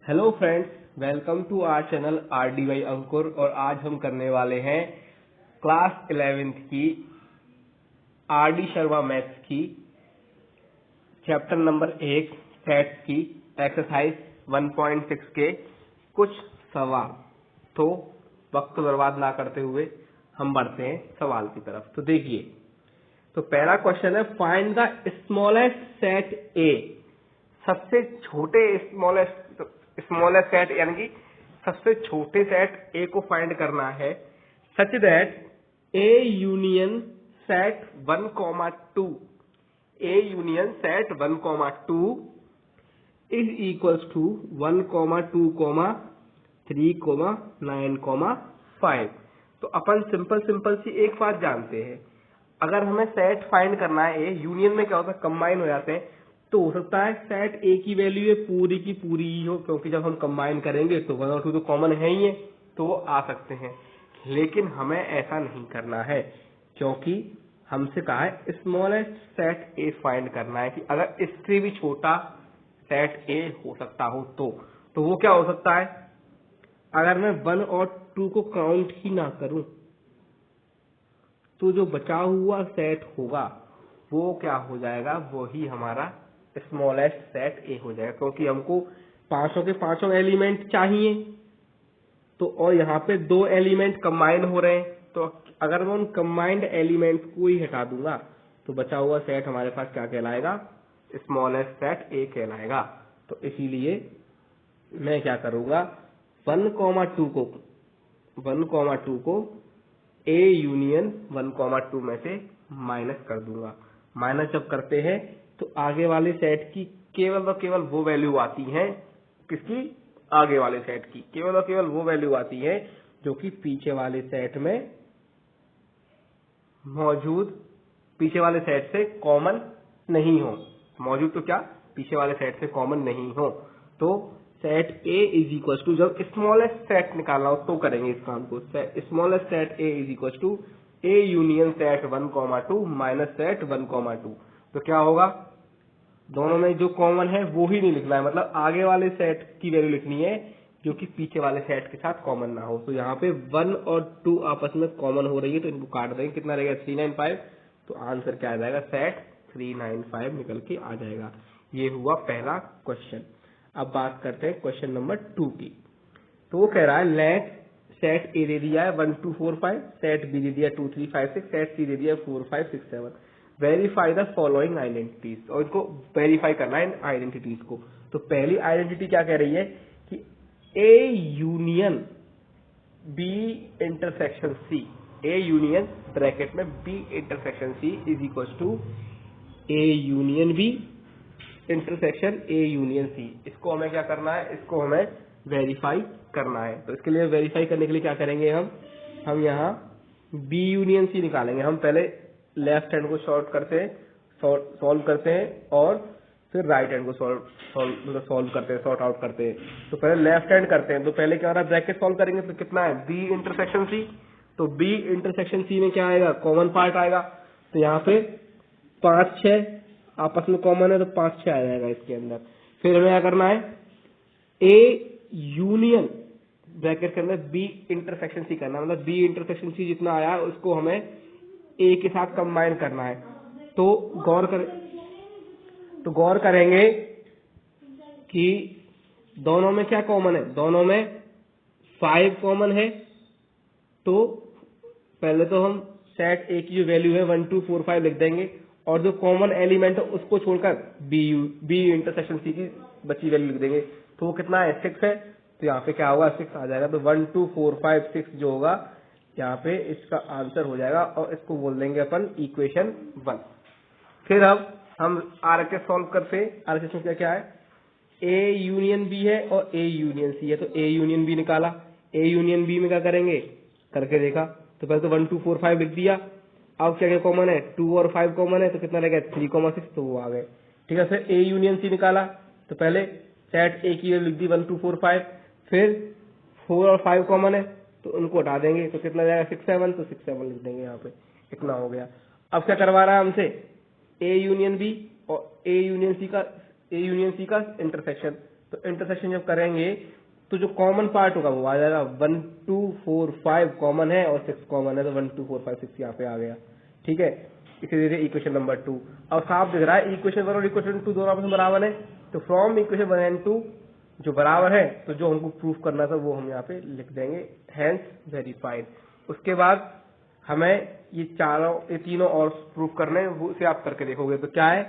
Hello friends, welcome to our channel RDY Ankur. और आज हम करने वाले हैं क्लास 11th की RD शर्मा मैथ्स की चैप्टर नंबर 1 सेट्स की एक्सरसाइज 1.6 के कुछ सवाल। तो वक्त बर्बाद ना करते हुए हम बढ़ते हैं सवाल की तरफ। तो देखिए, तो पहला क्वेश्चन है, फाइंड द स्मॉलेस्ट सेट ए। सबसे छोटे स्मॉलेस्ट सेट यानी कि सबसे छोटे सेट ए को फाइंड करना है, such that A union set 1,2 A union set 1,2 is equals to 1, 2, 3, 9, 5। तो अपन सिंपल सी एक बात जानते हैं, अगर हमें सेट फाइंड करना है ए यूनियन में क्या होता है, कंबाइन हो जाते हैं। तो हो सकता है सेट ए की वैल्यू पूरी की पूरी ही हो, क्योंकि जब हम कंबाइन करेंगे तो 1 और 2 तो कॉमन है ही है, तो वो आ सकते हैं। लेकिन हमें ऐसा नहीं करना है, क्योंकि हमसे कहा है स्मॉलेस्ट सेट ए फाइंड करना है, कि अगर इससे भी छोटा सेट ए हो सकता हो तो वो क्या हो सकता है। अगर मैं 1 और 2 को काउंट ही ना करूं तो जो बचा हुआ सेट होगा वो क्या हो जाएगा, वो ही हमारा स्मॉलेस्ट सेट ए हो जाएगा, क्योंकि हमको पांचों के पांचों एलिमेंट चाहिए। तो और यहाँ पे 2 एलिमेंट कंबाइन हो रहे हैं, तो अगर मैं उन कंबाइंड एलिमेंट को ही हटा दूंगा तो बचा हुआ सेट हमारे पास क्या कहलाएगा, स्मॉलेस्ट सेट ए कहलाएगा। तो इसीलिए मैं क्या करूंगा, 1,2 को ए यूनियन 1,2 में से माइनस कर दूंगा। माइनस जब करते हैं तो आगे वाले सेट की केवल और केवल वो वैल्यू आती है, किसकी, आगे वाले सेट की केवल और केवल वो वैल्यू आती है जो कि पीछे वाले सेट में मौजूद, पीछे वाले सेट से कॉमन नहीं हो। मौजूद तो क्या, पीछे वाले सेट से कॉमन नहीं हो। तो set A is equal to, जब स्मॉलेस्ट सेट निकालना हो तो करेंगे इस काम को। Smallest set A is equal to A union set 1,2 minus set 1,2। तो क्या होगा, दोनों में जो कॉमन है वो ही नहीं लिखना है, मतलब आगे वाले सेट की वैल्यू लिखनी है जो कि पीछे वाले सेट के साथ कॉमन ना हो। तो यहाँ पे 1 और 2 आपस में कॉमन हो रही है, तो इनको काट देंगे, कितना रहेगा 395। तो आंसर क्या आ जाएगा, सेट 395 निकल के आ जाएगा। ये हुआ पहला क्वेश्चन। अब बात करते हैं क्वेश्चन नंबर 2 की। तो वो कह रहा है, लेट सेट ए दे दिया है 1, 2, 4, 5, सेट बी दे दिया 2, 3, 5, 6, सेट सी दे दिया 4, 5, 6, 7। वेरीफाई द फॉलोइंग आइडेंटिटीज, और इनको वेरीफाई करना है इन आइडेंटिटीज को। तो पहली आइडेंटिटी क्या कह रही है कि A union B intersection C, A union bracket में B intersection C is equal to A union B intersection A union C. इसको हमें क्या करना है, इसको हमें वेरीफाई करना है। तो इसके लिए वेरीफाई करने के लिए क्या करेंगे, हम यहाँ बी यूनियन सी निकालेंगे। हम पहले लेफ्ट हैंड को सॉल्व करते हैं और फिर राइट हैंड को सॉल्व करते हैं, सॉर्ट आउट करते हैं। तो पहले लेफ्ट हैंड करते हैं, तो पहले क्या हो रहा है, ब्रैकेट सॉल्व करेंगे तो कितना है, बी इंटरसेक्शन सी। तो बी इंटरसेक्शन सी में क्या आएगा, कॉमन पार्ट आएगा। तो यहाँ पे 5, 6 आपस में कॉमन है, तो 5, 6 आ जाएगा इसके अंदर। फिर हमें क्या करना है, ए यूनियन ब्रैकेट के अंदर बी इंटरसेक्शन सी करना है, मतलब बी इंटरसेक्शन सी जितना आया है उसको हमें ए के साथ कंबाइन करना है। तो गौर करेंगे कि दोनों में क्या कॉमन है, दोनों में 5 कॉमन है। तो पहले तो हम सेट ए की जो वैल्यू है 1, 2, 4, 5 लिख देंगे, और जो कॉमन एलिमेंट है उसको छोड़कर बी इंटरसेक्शन सी की बची वैल्यू लिख देंगे। तो वो कितना है, 6 है। तो यहाँ पे क्या होगा, 6 आ जाएगा। तो 1, 2, 4, 5, 6 जो होगा यहाँ पे इसका आंसर हो जाएगा, और इसको बोल देंगे अपन इक्वेशन 1। फिर अब हम आरएचएस सॉल्व करते हैं। आरएचएस में क्या क्या है, ए यूनियन बी है और ए यूनियन सी है। तो ए यूनियन बी निकाला, ए यूनियन बी में क्या करेंगे, करके देखा। तो पहले तो 1, 2, 4, 5 लिख दिया। अब क्या क्या कॉमन है, 2 और 5 कॉमन है, तो कितना लगेगा 3, 6, तो वो आ गए। ठीक है। फिर ए यूनियन सी निकाला, तो पहले सेट ए की वैल्यू लिख दी 1, 2, 4, 5। फिर 4 और 5 कॉमन है, तो उनको हटा देंगे, तो कितना जाएगा 6, 7, तो 6, 7 लिख देंगे यहाँ पे, इतना हो गया। अब क्या करवा रहा है हमसे, ए यूनियन बी और ए यूनियन सी का इंटरसेक्शन। तो इंटरसेक्शन जब करेंगे तो जो कॉमन पार्ट होगा वो आ जाएगा। 1 2 4 5 कॉमन है और 6 कॉमन है, तो 1 2 4 5 6 यहाँ पे आ गया। ठीक है, इसी तरह इक्वेशन नंबर 2। अब साफ दिख रहा है इक्वेशन 1 और इक्वेशन 2 दोनों आपस में बराबर है, तो फ्रॉम इक्वेशन 1 एंड 2 जो बराबर है, तो जो हमको प्रूफ करना था वो हम यहाँ पे लिख देंगे, हेंस वेरीफाइड। उसके बाद हमें ये तीनों और प्रूफ करने हैं, वो इसे आप करके देखोगे तो क्या है,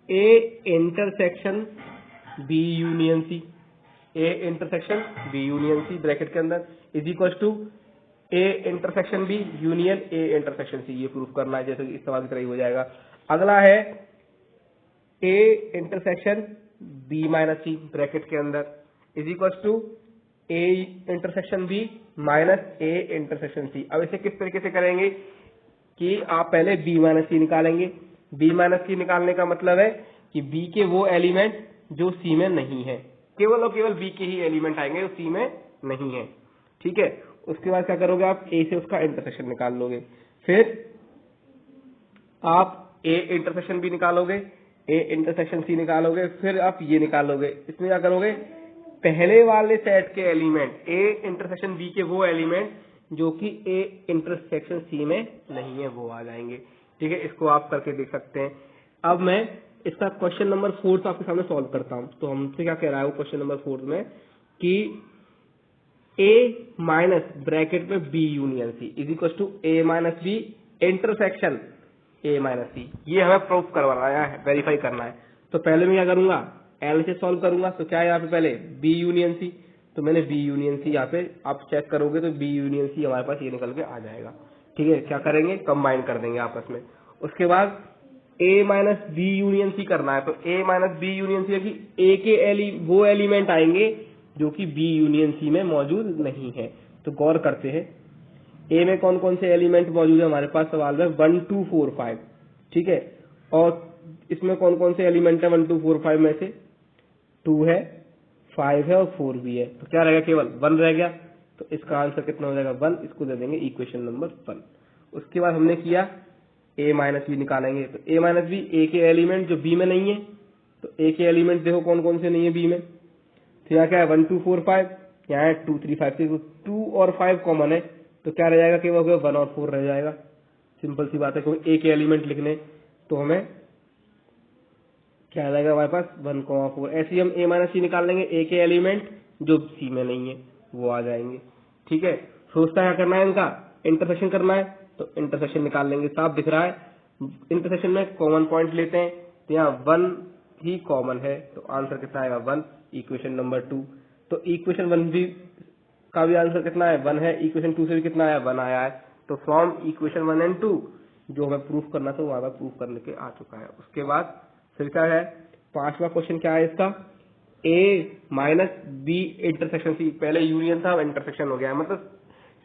A intersection B union C, A intersection B union C bracket के अंदर is equal to A intersection B union A intersection C, ये प्रूफ करना है, जैसे कि इस सवाल की तरह ही हो जाएगा। अगला है A intersection B minus C bracket के अंदर is equal to A intersection B minus A intersection C. अब इसे किस तरीके से करेंगे कि आप पहले बी माइनस सी निकालेंगे। बी माइनस सी निकालने का मतलब है कि बी के वो एलिमेंट जो सी में नहीं है, केवल और केवल बी के ही एलिमेंट आएंगे जो सी में नहीं है। ठीक है, उसके बाद क्या करोगे, आप ए से उसका इंटरसेक्शन निकाल लोगे, फिर आप ए इंटरसेक्शन बी निकालोगे, ए इंटरसेक्शन सी निकालोगे, फिर आप ये निकालोगे। इसमें क्या करोगे, पहले वाले सेट के एलिमेंट ए इंटरसेक्शन बी के वो एलिमेंट जो कि ए इंटरसेक्शन सी में नहीं है वो आ जाएंगे। ठीक है, इसको आप करके देख सकते हैं। अब मैं इसका क्वेश्चन नंबर 4 आपके सामने सॉल्व करता हूं। तो हमसे क्या कह रहा है वो क्वेश्चन नंबर 4 में कि ए माइनस ब्रैकेट में B union C is equal to A minus B intersection A minus C, ये हमें प्रूफ करवाना है, वेरीफाई करना है। तो पहले मैं क्या करूंगा, एल से सॉल्व करूंगा। तो क्या है यहाँ पे पहले बी यूनियन सी, तो मैंने बी यूनियन सी यहाँ पे आप चेक करोगे तो बी यूनियन सी हमारे पास ये निकल के आ जाएगा। ठीक है, क्या करेंगे, कंबाइन कर देंगे आपस में। उसके बाद ए माइनस बी यूनियन सी करना है, तो ए माइनस बी यूनियन सी कि ए के वो एलिमेंट आएंगे जो कि बी यूनियन सी में मौजूद नहीं है। तो गौर करते हैं ए में कौन कौन से एलिमेंट मौजूद है हमारे पास, सवाल में 1 2 4 5। ठीक है, और इसमें कौन कौन से एलिमेंट है 1 2 4 5 में से 2 है, 5 है और 4 भी है, तो क्या रहेगा, केवल 1 रह गया। तो इसका आंसर कितना हो जाएगा 1, इसको दे देंगे इक्वेशन नंबर 1। उसके बाद हमने किया ए माइनस बी निकालेंगे, तो ए माइनस बी ए के एलिमेंट जो बी में नहीं है, तो ए के एलिमेंट देखो कौन कौन से नहीं है बी में, तो यहाँ क्या है 1 2 4 5, यहाँ है 2 3 5 6, 2 और 5 कॉमन है, तो क्या रह जाएगा, केवल 1 और 4 रह जाएगा। सिंपल सी बात है, क्योंकि ए के एलिमेंट लिखने तो हमें क्या आ जाएगा हमारे पास 1 4। ऐसे ही हम ए माइनस सी निकाल लेंगे, ए के एलिमेंट जो सी में नहीं है वो आ जाएंगे। ठीक है, सोचता क्या करना है, इनका इंटरसेक्शन करना है, तो इंटरसेक्शन निकाल लेंगे। साफ दिख रहा है, इंटरसेक्शन में कॉमन पॉइंट लेते हैं, तो यहाँ 1 ही कॉमन है, तो आंसर कितना आएगा 1, इक्वेशन नंबर 2। तो इक्वेशन 1 भी का भी आंसर कितना है 1 है, इक्वेशन 2 से भी कितना आया 1 आया है। तो फ्रॉम इक्वेशन 1 एंड 2 जो हमें प्रूफ करना था वो हमारा प्रूफ करने के आ चुका है। उसके बाद फिर क्या है, 5वां क्वेश्चन क्या है इसका, ए माइनस बी इंटरसेक्शन सी। पहले यूनियन था, अब इंटरसेक्शन हो गया है, मतलब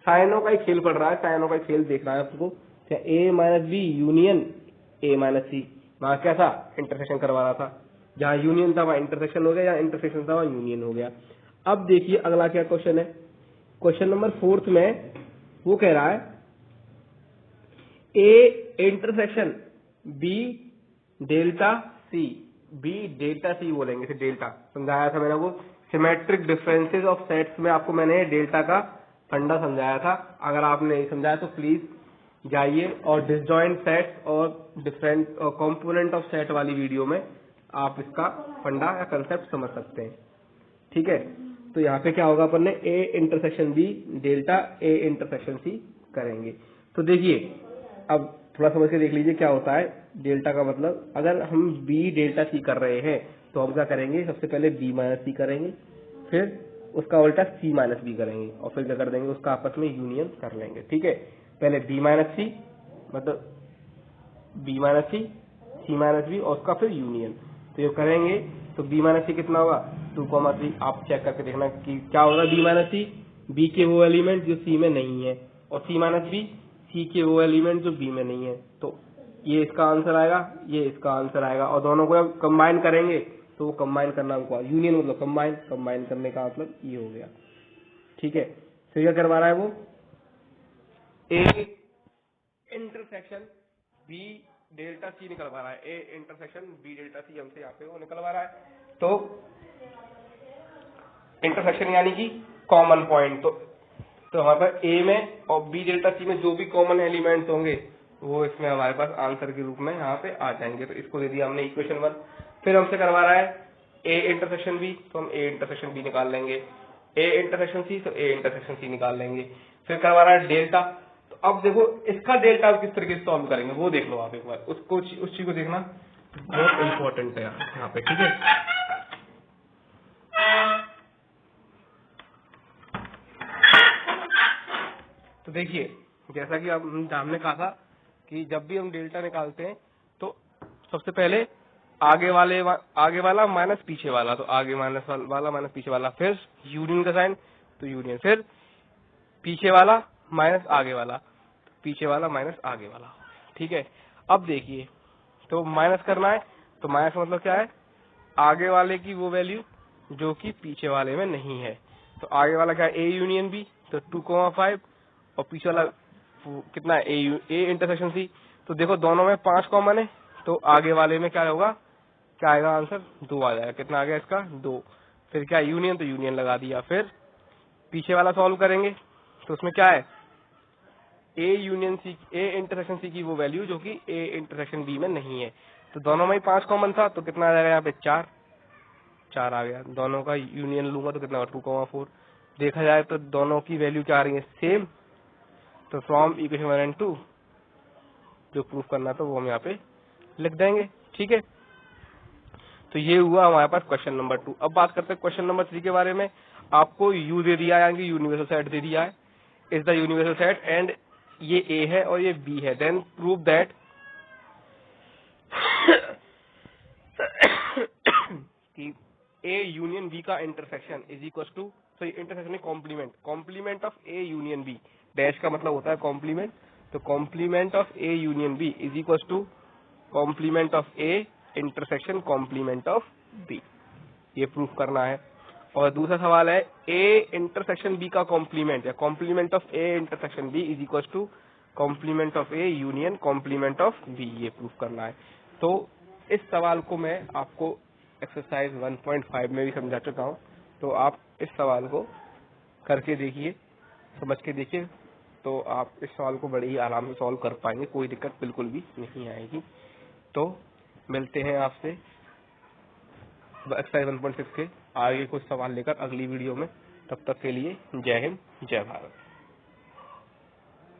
साइनों का ही खेल पड़ रहा है, साइनों का ही खेल देख रहा है आपको। क्या A minus B union A minus C, वहां क्या था, इंटरसेक्शन करवा रहा था, जहां यूनियन था वहां इंटरसेक्शन हो गया, जहां इंटरसेक्शन था वहां यूनियन हो गया। अब देखिए अगला क्या क्वेश्चन है, क्वेश्चन नंबर 4 में वो कह रहा है A intersection B delta C, B delta C बोलेंगे, इसे डेल्टा समझाया था मैंने, वो सिमेट्रिक डिफरेंसेस ऑफ सेट्स में आपको मैंने डेल्टा का फंडा समझाया था। अगर आपने नहीं समझाया तो प्लीज जाइए और डिसजॉइंट सेट्स और डिफरेंट कंपोनेंट ऑफ सेट वाली वीडियो में आप इसका फंडा या कंसेप्ट समझ सकते हैं। ठीक है, तो यहाँ पे क्या होगा, अपन ने A intersection B delta A intersection C करेंगे। तो देखिए अब थोड़ा समझ के देख लीजिए क्या होता है डेल्टा का मतलब, अगर हम बी डेल्टा सी कर रहे हैं तो हम क्या करेंगे, सबसे पहले बी माइनस सी करेंगे, फिर उसका उल्टा सी माइनस बी करेंगे, और फिर क्या कर देंगे, उसका आपस में यूनियन कर लेंगे। ठीक है, पहले बी माइनस सी मतलब बी माइनस सी माइनस बी और उसका फिर यूनियन। तो ये करेंगे तो बी माइनस सी कितना होगा 2,3। आप चेक करके देखना कि क्या होगा, बी माइनस सी बी के वो एलिमेंट जो सी में नहीं है, और सी माइनस बी सी के वो एलिमेंट जो बी में नहीं है। तो ये इसका आंसर आएगा, ये इसका आंसर आएगा, और दोनों को जब कंबाइन करेंगे तो वो कंबाइन करना हमको, यूनियन मतलब कंबाइन, कंबाइन करने का मतलब ये हो गया। ठीक है, फिर क्या करवा रहा है वो, A intersection B delta C निकलवा रहा है, A intersection B delta C हमसे यहाँ पे वो निकलवा रहा है। तो इंटरसेक्शन यानी कि कॉमन पॉइंट। तो हमारे पास ए में और बी डेल्टा सी में जो भी कॉमन एलिमेंट्स होंगे वो इसमें हमारे पास आंसर के रूप में यहाँ पे आ जाएंगे। तो इसको दे दिया हमने इक्वेशन 1। फिर हमसे करवा रहा है ए इंटरसेक्शन बी, तो हम ए इंटरसेक्शन बी निकाल लेंगे। ए इंटरसेक्शन सी, तो ए इंटरसेक्शन सी निकाल लेंगे। फिर करवा रहा है डेल्टा, तो अब देखो इसका डेल्टा किस तरीके से सॉल्व करेंगे वो देख लो आप एक बार, उसको उस चीज को देखना बहुत इंपॉर्टेंट है यहाँ पे, ठीक है। तो देखिए जैसा कि हमने कहा था कि जब भी हम डेल्टा निकालते हैं तो सबसे पहले आगे वाला माइनस पीछे वाला, तो आगे वाला माइनस पीछे वाला, फिर यूनियन का साइन तो यूनियन, फिर पीछे वाला माइनस आगे वाला, पीछे वाला माइनस आगे वाला, ठीक है। अब देखिए तो माइनस करना है, तो माइनस का मतलब क्या है, आगे वाले की वो वैल्यू जो कि पीछे वाले में नहीं है। तो आगे वाला क्या है, ए यूनियन बी, तो 2,5, और पीछे वाला कितना है, ए इंटरसेक्शन सी। तो देखो दोनों में 5 कॉमन है, तो आगे वाले में क्या होगा, क्या आएगा आंसर, 2 आ जाएगा। कितना आ गया इसका, 2। फिर क्या यूनियन, तो यूनियन लगा दिया। फिर पीछे वाला सॉल्व करेंगे तो उसमें क्या है, ए यूनियन सी, ए इंटरसेक्शन सी की वो वैल्यू जो कि ए इंटरसेक्शन बी में नहीं है। तो दोनों में ही 5 कॉमन था, तो कितना आ जाएगा यहाँ पे, 4 आ गया। दोनों का यूनियन लूंगा तो कितना, 2,4। देखा जाए तो दोनों की वैल्यू क्या आ रही है, सेम। तो फ्रॉम इक्वेशन 1 एंड 2 जो प्रूफ करना था वो हम यहाँ पे लिख देंगे, ठीक है। तो ये हुआ हमारे पास क्वेश्चन नंबर 2। अब बात करते हैं क्वेश्चन नंबर 3 के बारे में। आपको यू दे दिया है, यानी यूनिवर्सल सेट दे दिया है, is the universal set, and ये ए है और ये बी है। देन प्रूव दैट कि ए यूनियन बी का इंटरसेक्शन इज इक्वल टू, तो intersection complement of A union B, dash का मतलब होता है कॉम्प्लीमेंट, तो complement of A union B is equal to complement of A intersection complement of B, ये proof करना है। और दूसरा सवाल है ए इंटरसेक्शन बी का कॉम्प्लीमेंट या complement of A intersection B is equal to complement of A union complement of B, ये प्रूफ करना है। तो इस सवाल को मैं आपको एक्सरसाइज 1.5 में भी समझा चुका हूँ, तो आप इस सवाल को करके देखिए, समझ के देखिए, तो आप इस सवाल को बड़े ही आराम से सॉल्व कर पाएंगे, कोई दिक्कत बिल्कुल भी नहीं आएगी। तो मिलते हैं आपसे एक्सरसाइज 1.6 के आगे कुछ सवाल लेकर अगली वीडियो में। तब तक के लिए जय हिंद, जय भारत।